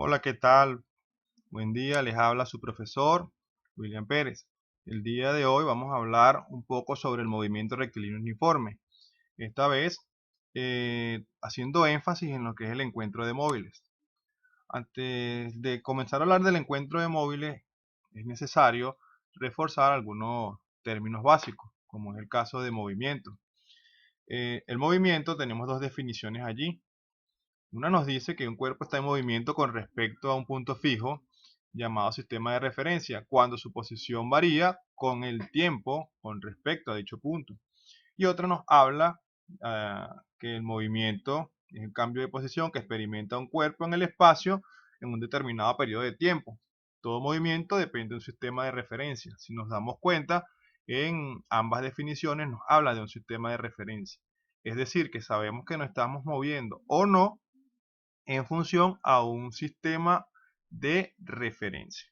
Hola, ¿qué tal? Buen día, les habla su profesor William Pérez. El día de hoy vamos a hablar un poco sobre el movimiento rectilíneo uniforme. Esta vez haciendo énfasis en lo que es el encuentro de móviles. Antes de comenzar a hablar del encuentro de móviles, es necesario reforzar algunos términos básicos, como es el caso de movimiento. El movimiento tenemos dos definiciones allí. Una nos dice que un cuerpo está en movimiento con respecto a un punto fijo llamado sistema de referencia, cuando su posición varía con el tiempo con respecto a dicho punto. Y otra nos habla que el movimiento es el cambio de posición que experimenta un cuerpo en el espacio en un determinado periodo de tiempo. Todo movimiento depende de un sistema de referencia. Si nos damos cuenta, en ambas definiciones nos habla de un sistema de referencia. Es decir, que sabemos que nos estamos moviendo o no en función a un sistema de referencia.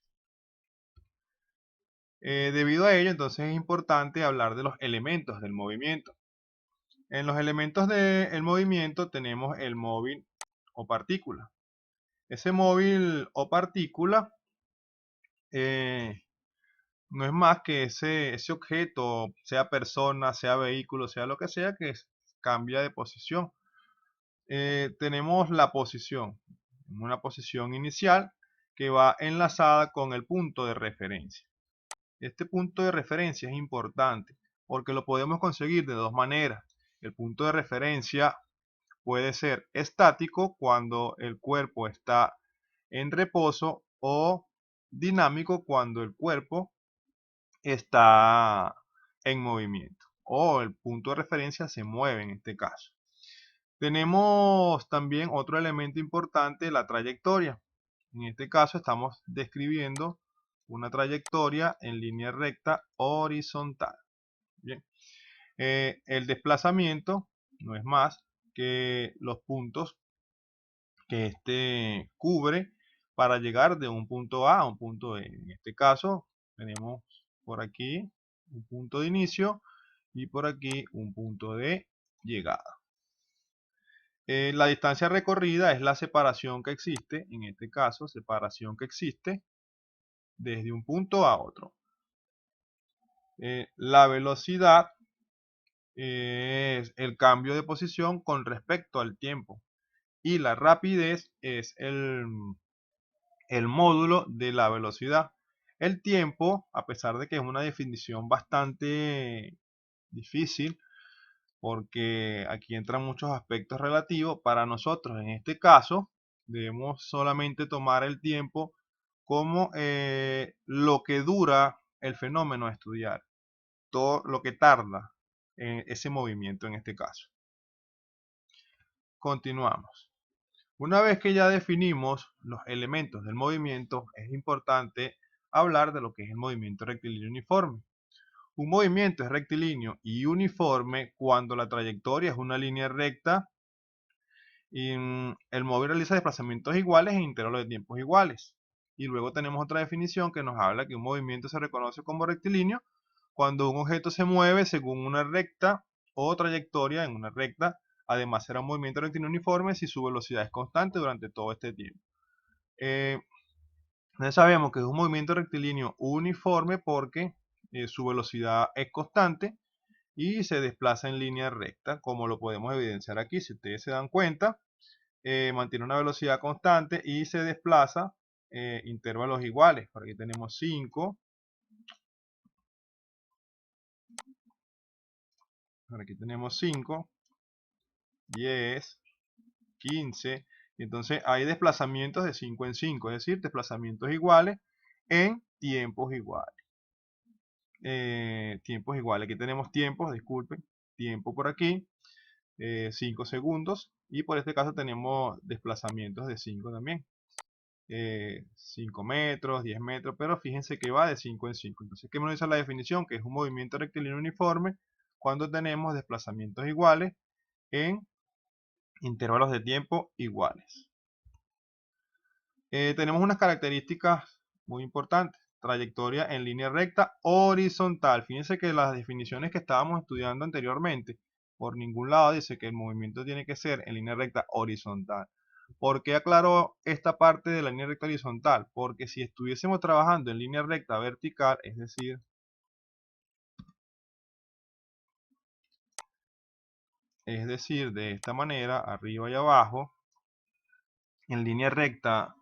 Debido a ello, entonces es importante hablar de los elementos del movimiento. En los elementos del movimiento tenemos el móvil o partícula. Ese móvil o partícula eh, no es más que ese objeto, sea persona, sea vehículo, sea lo que sea, que cambia de posición. Tenemos la posición, una posición inicial que va enlazada con el punto de referencia. Este punto de referencia es importante porque lo podemos conseguir de dos maneras. El punto de referencia puede ser estático cuando el cuerpo está en reposo o dinámico cuando el cuerpo está en movimiento o el punto de referencia se mueve en este caso. Tenemos también otro elemento importante, la trayectoria. En este caso estamos describiendo una trayectoria en línea recta horizontal. Bien. El desplazamiento no es más que los puntos que éste cubre para llegar de un punto A a un punto B. En este caso tenemos por aquí un punto de inicio y por aquí un punto de llegada. La distancia recorrida es la separación que existe, en este caso, separación que existe desde un punto a otro. La velocidad es el cambio de posición con respecto al tiempo. Y la rapidez es el módulo de la velocidad. El tiempo, a pesar de que es una definición bastante difícil, porque aquí entran muchos aspectos relativos. Para nosotros, en este caso, debemos solamente tomar el tiempo como lo que dura el fenómeno a estudiar, todo lo que tarda en ese movimiento en este caso. Continuamos. Una vez que ya definimos los elementos del movimiento, es importante hablar de lo que es el movimiento rectilíneo uniforme. Un movimiento es rectilíneo y uniforme cuando la trayectoria es una línea recta y el móvil realiza desplazamientos iguales en intervalos de tiempos iguales. Y luego tenemos otra definición que nos habla que un movimiento se reconoce como rectilíneo cuando un objeto se mueve según una recta o trayectoria en una recta. Además será un movimiento rectilíneo uniforme si su velocidad es constante durante todo este tiempo. Entonces sabemos que es un movimiento rectilíneo uniforme porque su velocidad es constante y se desplaza en línea recta, como lo podemos evidenciar aquí. Si ustedes se dan cuenta, mantiene una velocidad constante y se desplaza intervalos iguales. Por aquí tenemos 5, por aquí tenemos 5, 10, 15, y entonces hay desplazamientos de 5 en 5, es decir, desplazamientos iguales en tiempos iguales. Tiempos iguales, aquí tenemos tiempos, disculpen, tiempo por aquí, 5 segundos, y por este caso tenemos desplazamientos de 5 también. 5 metros, 10 metros, pero fíjense que va de 5 en 5. Entonces, ¿qué me dice la definición? Que es un movimiento rectilíneo uniforme cuando tenemos desplazamientos iguales en intervalos de tiempo iguales. Tenemos unas características muy importantes. Trayectoria en línea recta horizontal. Fíjense que las definiciones que estábamos estudiando anteriormente, por ningún lado dice que el movimiento tiene que ser en línea recta horizontal. ¿Por qué aclaro esta parte de la línea recta horizontal? Porque si estuviésemos trabajando en línea recta vertical, es decir, de esta manera, arriba y abajo, en línea recta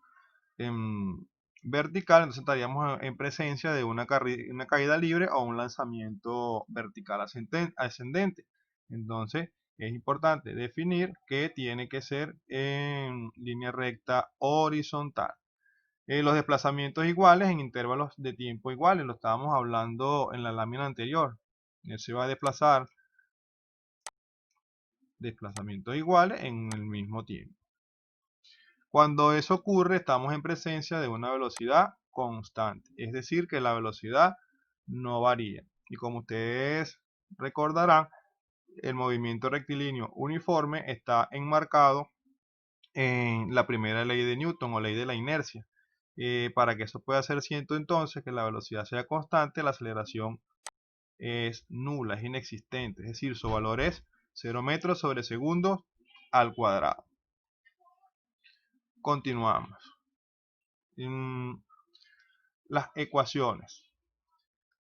vertical, entonces estaríamos en presencia de una caída libre o un lanzamiento vertical ascendente. Entonces es importante definir que tiene que ser en línea recta horizontal. Los desplazamientos iguales en intervalos de tiempo iguales, lo estábamos hablando en la lámina anterior. Él se va a desplazar desplazamientos iguales en el mismo tiempo. Cuando eso ocurre, estamos en presencia de una velocidad constante, es decir, que la velocidad no varía. Y como ustedes recordarán, el movimiento rectilíneo uniforme está enmarcado en la primera ley de Newton o ley de la inercia. Para que eso pueda ser cierto, entonces, que la velocidad sea constante, la aceleración es nula, es inexistente, es decir, su valor es 0 metros sobre segundo al cuadrado. Continuamos. Las ecuaciones.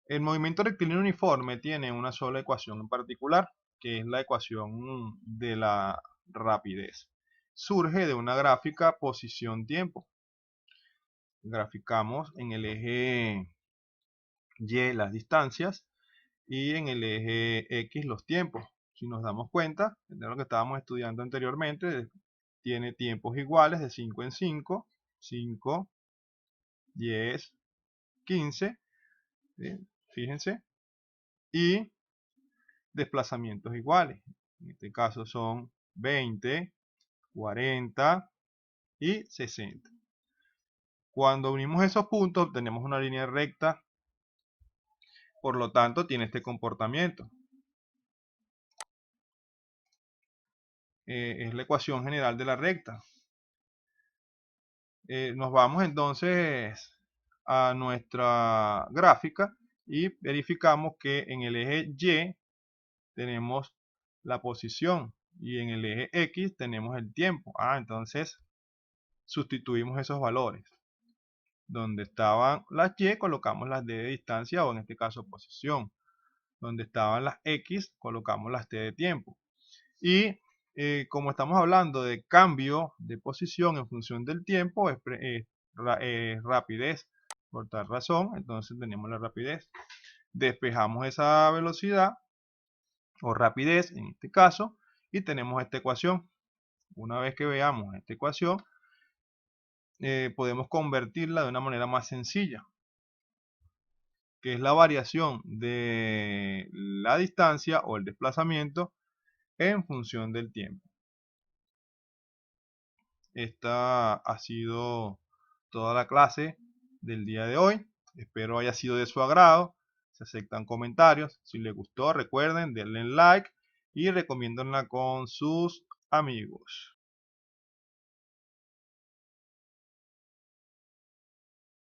El movimiento rectilíneo uniforme tiene una sola ecuación en particular, que es la ecuación de la rapidez. Surge de una gráfica posición-tiempo. Graficamos en el eje Y las distancias y en el eje X los tiempos. Si nos damos cuenta, de lo que estábamos estudiando anteriormente, tiene tiempos iguales de 5 en 5, 5, 10, 15, ¿sí? Fíjense, y desplazamientos iguales. En este caso son 20, 40 y 60. Cuando unimos esos puntos obtenemos una línea recta, por lo tanto tiene este comportamiento. Es la ecuación general de la recta. Nos vamos entonces a nuestra gráfica y verificamos que en el eje Y tenemos la posición y en el eje X tenemos el tiempo. Entonces sustituimos esos valores. Donde estaban las Y colocamos las D de distancia o en este caso posición. Donde estaban las X colocamos las T de tiempo. Y como estamos hablando de cambio de posición en función del tiempo, es rapidez. Por tal razón, entonces tenemos la rapidez. Despejamos esa velocidad o rapidez en este caso y tenemos esta ecuación. Una vez que veamos esta ecuación, podemos convertirla de una manera más sencilla, que es la variación de la distancia o el desplazamiento en función del tiempo. Esta ha sido toda la clase del día de hoy. Espero haya sido de su agrado. Se aceptan comentarios. Si les gustó, recuerden, denle like y recomiéndenla con sus amigos.